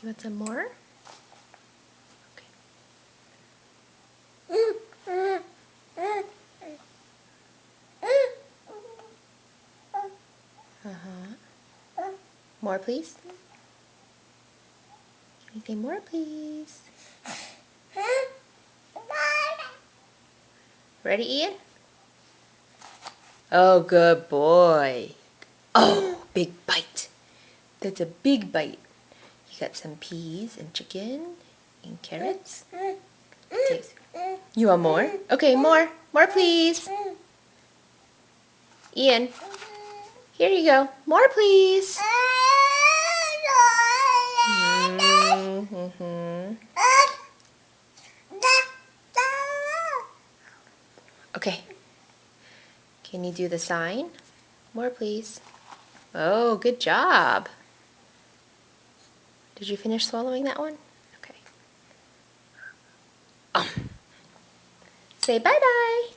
You want some more? More, please. Can you say more, please? Ready, Ian? Oh, good boy. Oh, big bite. That's a big bite. You got some peas and chicken and carrots. You want more? Okay, more. More, please. Ian, here you go. More, please. Okay. Can you do the sign? More, please. Oh, good job. Did you finish swallowing that one? Okay. Say bye-bye.